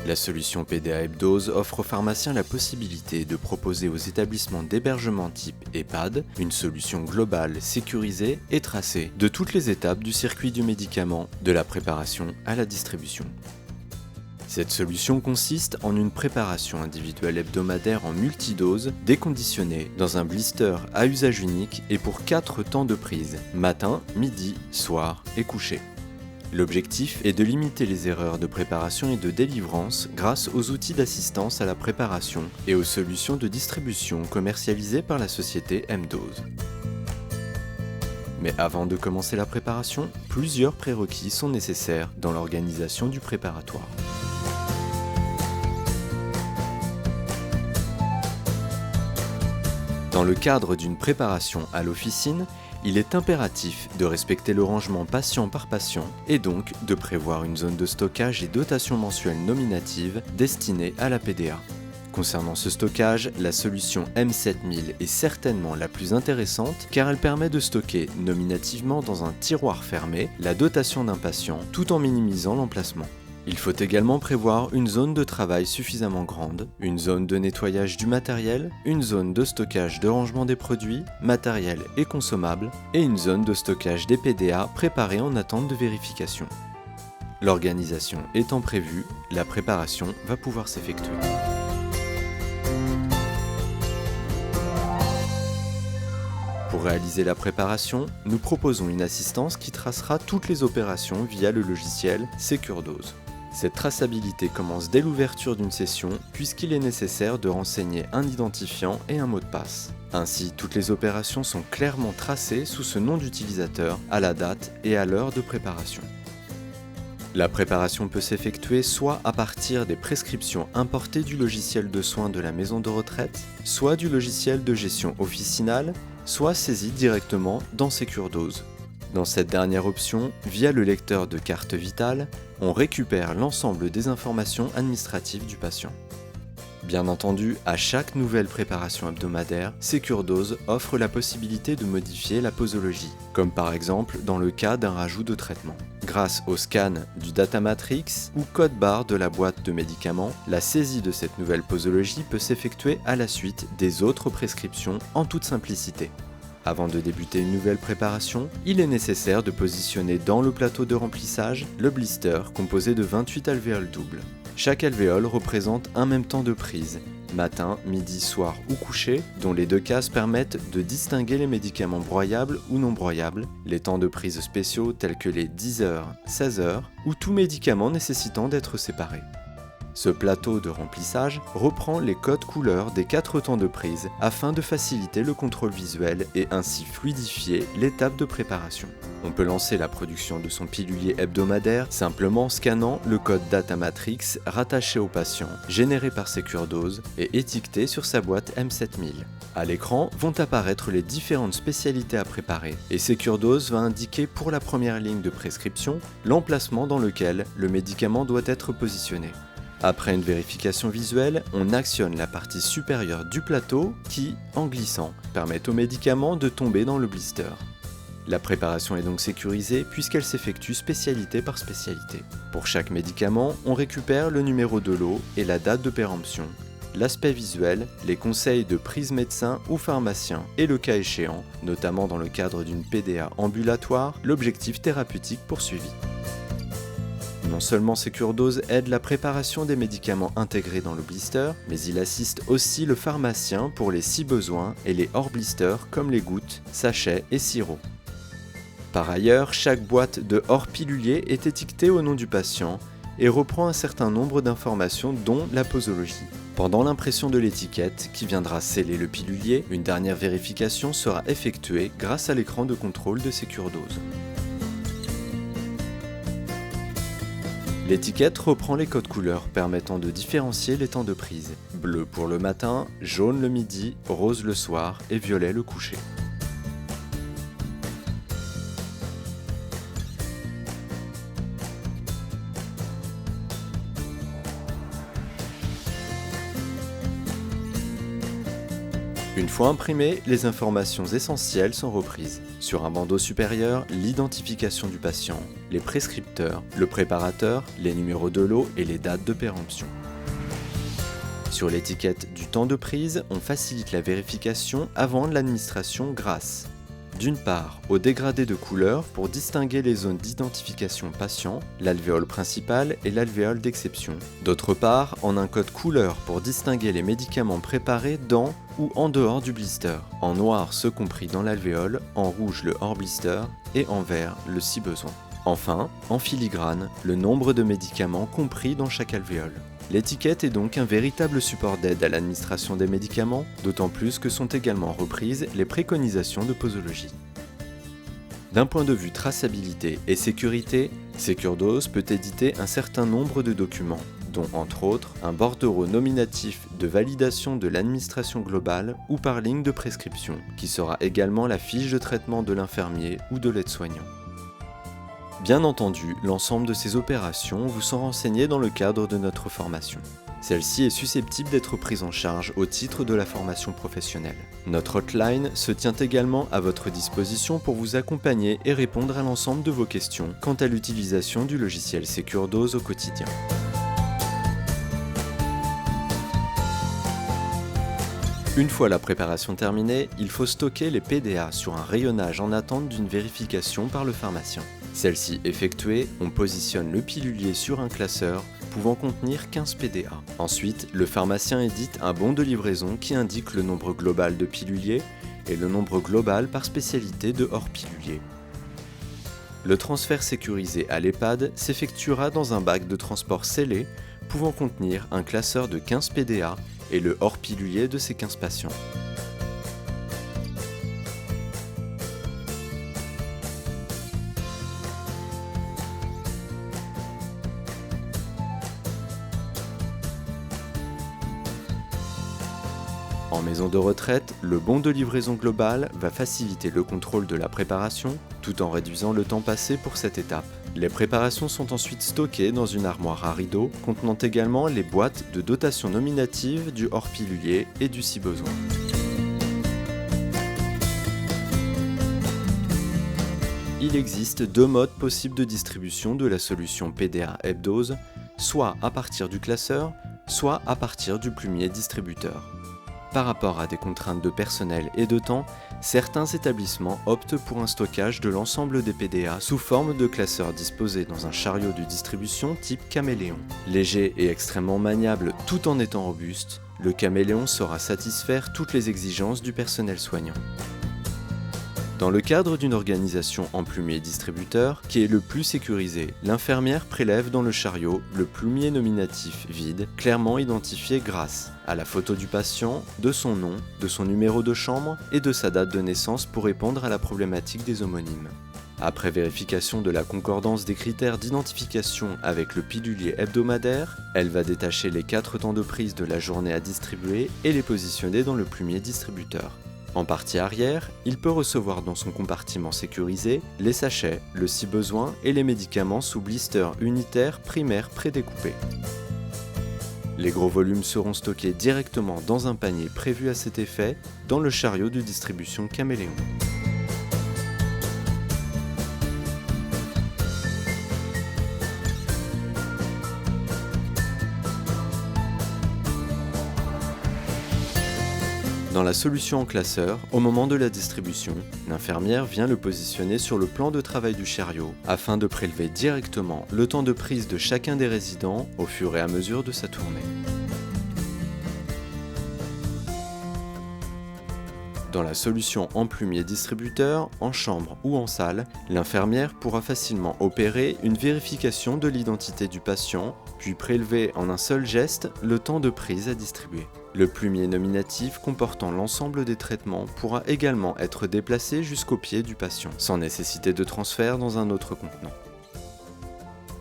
La solution PDA Hebdose offre aux pharmaciens la possibilité de proposer aux établissements d'hébergement type EHPAD une solution globale, sécurisée et tracée de toutes les étapes du circuit du médicament, de la préparation à la distribution. Cette solution consiste en une préparation individuelle hebdomadaire en multidose, déconditionnée, dans un blister à usage unique et pour 4 temps de prise, matin, midi, soir et coucher. L'objectif est de limiter les erreurs de préparation et de délivrance grâce aux outils d'assistance à la préparation et aux solutions de distribution commercialisées par la société Hebdose. Mais avant de commencer la préparation, plusieurs prérequis sont nécessaires dans l'organisation du préparatoire. Dans le cadre d'une préparation à l'officine, il est impératif de respecter le rangement patient par patient et donc de prévoir une zone de stockage et dotation mensuelle nominative destinée à la PDA. Concernant ce stockage, la solution M7000 est certainement la plus intéressante car elle permet de stocker nominativement dans un tiroir fermé la dotation d'un patient tout en minimisant l'emplacement. Il faut également prévoir une zone de travail suffisamment grande, une zone de nettoyage du matériel, une zone de stockage de rangement des produits, matériels et consommables, et une zone de stockage des PDA préparés en attente de vérification. L'organisation étant prévue, la préparation va pouvoir s'effectuer. Pour réaliser la préparation, nous proposons une assistance qui tracera toutes les opérations via le logiciel SecureDose. Cette traçabilité commence dès l'ouverture d'une session puisqu'il est nécessaire de renseigner un identifiant et un mot de passe. Ainsi, toutes les opérations sont clairement tracées sous ce nom d'utilisateur à la date et à l'heure de préparation. La préparation peut s'effectuer soit à partir des prescriptions importées du logiciel de soins de la maison de retraite, soit du logiciel de gestion officinale, soit saisies directement dans SecureDose. Dans cette dernière option, via le lecteur de carte vitale, on récupère l'ensemble des informations administratives du patient. Bien entendu, à chaque nouvelle préparation hebdomadaire, SecureDose offre la possibilité de modifier la posologie, comme par exemple dans le cas d'un rajout de traitement. Grâce au scan du data matrix ou code barre de la boîte de médicaments, la saisie de cette nouvelle posologie peut s'effectuer à la suite des autres prescriptions en toute simplicité. Avant de débuter une nouvelle préparation, il est nécessaire de positionner dans le plateau de remplissage le blister composé de 28 alvéoles doubles. Chaque alvéole représente un même temps de prise, matin, midi, soir ou coucher, dont les 2 cases permettent de distinguer les médicaments broyables ou non broyables, les temps de prise spéciaux tels que les 10h, 16h, ou tout médicament nécessitant d'être séparé. Ce plateau de remplissage reprend les codes couleurs des 4 temps de prise afin de faciliter le contrôle visuel et ainsi fluidifier l'étape de préparation. On peut lancer la production de son pilulier hebdomadaire simplement en scannant le code Data Matrix rattaché au patient, généré par SecureDose et étiqueté sur sa boîte M7000. À l'écran vont apparaître les différentes spécialités à préparer et SecureDose va indiquer pour la première ligne de prescription l'emplacement dans lequel le médicament doit être positionné. Après une vérification visuelle, on actionne la partie supérieure du plateau qui, en glissant, permet au médicament de tomber dans le blister. La préparation est donc sécurisée puisqu'elle s'effectue spécialité par spécialité. Pour chaque médicament, on récupère le numéro de lot et la date de péremption, l'aspect visuel, les conseils de prise médecin ou pharmacien et le cas échéant, notamment dans le cadre d'une PDA ambulatoire, l'objectif thérapeutique poursuivi. Non seulement SecureDose aide la préparation des médicaments intégrés dans le blister, mais il assiste aussi le pharmacien pour les si besoins et les hors blister comme les gouttes, sachets et sirops. Par ailleurs, chaque boîte de hors pilulier est étiquetée au nom du patient et reprend un certain nombre d'informations dont la posologie. Pendant l'impression de l'étiquette, qui viendra sceller le pilulier, une dernière vérification sera effectuée grâce à l'écran de contrôle de SecureDose. L'étiquette reprend les codes couleurs permettant de différencier les temps de prise. Bleu pour le matin, jaune le midi, rose le soir et violet le coucher. Une fois imprimées, les informations essentielles sont reprises. Sur un bandeau supérieur, l'identification du patient, les prescripteurs, le préparateur, les numéros de lot et les dates de péremption. Sur l'étiquette du temps de prise, on facilite la vérification avant l'administration grâce, d'une part, au dégradé de couleur pour distinguer les zones d'identification patient, l'alvéole principal et l'alvéole d'exception. D'autre part, en un code couleur pour distinguer les médicaments préparés dans ou en dehors du blister. En noir ceux compris dans l'alvéole, en rouge le hors blister et en vert le si besoin. Enfin, en filigrane, le nombre de médicaments compris dans chaque alvéole. L'étiquette est donc un véritable support d'aide à l'administration des médicaments, d'autant plus que sont également reprises les préconisations de posologie. D'un point de vue traçabilité et sécurité, SecureDose peut éditer un certain nombre de documents, dont entre autres un bordereau nominatif de validation de l'administration globale ou par ligne de prescription, qui sera également la fiche de traitement de l'infirmier ou de l'aide-soignant. Bien entendu, l'ensemble de ces opérations vous sont renseignées dans le cadre de notre formation. Celle-ci est susceptible d'être prise en charge au titre de la formation professionnelle. Notre hotline se tient également à votre disposition pour vous accompagner et répondre à l'ensemble de vos questions quant à l'utilisation du logiciel SecureDose au quotidien. Une fois la préparation terminée, il faut stocker les PDA sur un rayonnage en attente d'une vérification par le pharmacien. Celle-ci effectuée, on positionne le pilulier sur un classeur pouvant contenir 15 PDA. Ensuite, le pharmacien édite un bon de livraison qui indique le nombre global de piluliers et le nombre global par spécialité de hors pilulier. Le transfert sécurisé à l'EHPAD s'effectuera dans un bac de transport scellé pouvant contenir un classeur de 15 PDA et le hors pilulier de ces 15 patients. En maison de retraite, le bon de livraison global va faciliter le contrôle de la préparation tout en réduisant le temps passé pour cette étape. Les préparations sont ensuite stockées dans une armoire à rideaux contenant également les boîtes de dotation nominative du hors pilulier et du si besoin. Il existe deux modes possibles de distribution de la solution PDA Hebdose, soit à partir du classeur, soit à partir du plumier distributeur. Par rapport à des contraintes de personnel et de temps, certains établissements optent pour un stockage de l'ensemble des PDA sous forme de classeurs disposés dans un chariot de distribution type caméléon. Léger et extrêmement maniable tout en étant robuste, le caméléon saura satisfaire toutes les exigences du personnel soignant. Dans le cadre d'une organisation en plumier distributeur, qui est le plus sécurisé, l'infirmière prélève dans le chariot le plumier nominatif vide, clairement identifié grâce à la photo du patient, de son nom, de son numéro de chambre et de sa date de naissance pour répondre à la problématique des homonymes. Après vérification de la concordance des critères d'identification avec le pilulier hebdomadaire, elle va détacher les 4 temps de prise de la journée à distribuer et les positionner dans le plumier distributeur. En partie arrière, il peut recevoir dans son compartiment sécurisé les sachets, le si besoin et les médicaments sous blister unitaire primaire prédécoupé. Les gros volumes seront stockés directement dans un panier prévu à cet effet dans le chariot de distribution caméléon. Dans la solution en classeur, au moment de la distribution, l'infirmière vient le positionner sur le plan de travail du chariot afin de prélever directement le temps de prise de chacun des résidents au fur et à mesure de sa tournée. Dans la solution en plumier distributeur, en chambre ou en salle, l'infirmière pourra facilement opérer une vérification de l'identité du patient, puis prélever en un seul geste le temps de prise à distribuer. Le plumier nominatif comportant l'ensemble des traitements pourra également être déplacé jusqu'au pied du patient, sans nécessité de transfert dans un autre contenant.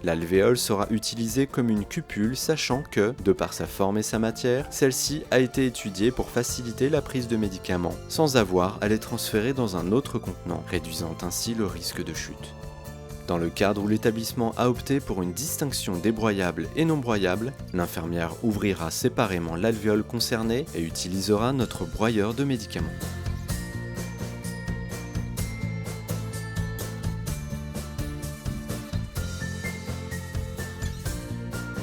L'alvéole sera utilisée comme une cupule, sachant que, de par sa forme et sa matière, celle-ci a été étudiée pour faciliter la prise de médicaments, sans avoir à les transférer dans un autre contenant, réduisant ainsi le risque de chute. Dans le cadre où l'établissement a opté pour une distinction des broyables et non broyables, l'infirmière ouvrira séparément l'alvéole concerné et utilisera notre broyeur de médicaments.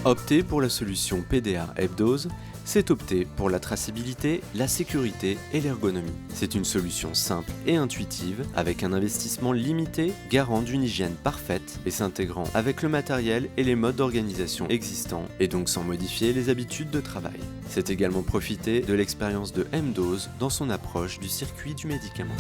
Opter pour la solution PDA Hebdose, c'est opter pour la traçabilité, la sécurité et l'ergonomie. C'est une solution simple et intuitive, avec un investissement limité, garant d'une hygiène parfaite et s'intégrant avec le matériel et les modes d'organisation existants, et donc sans modifier les habitudes de travail. C'est également profiter de l'expérience de Hebdose dans son approche du circuit du médicament.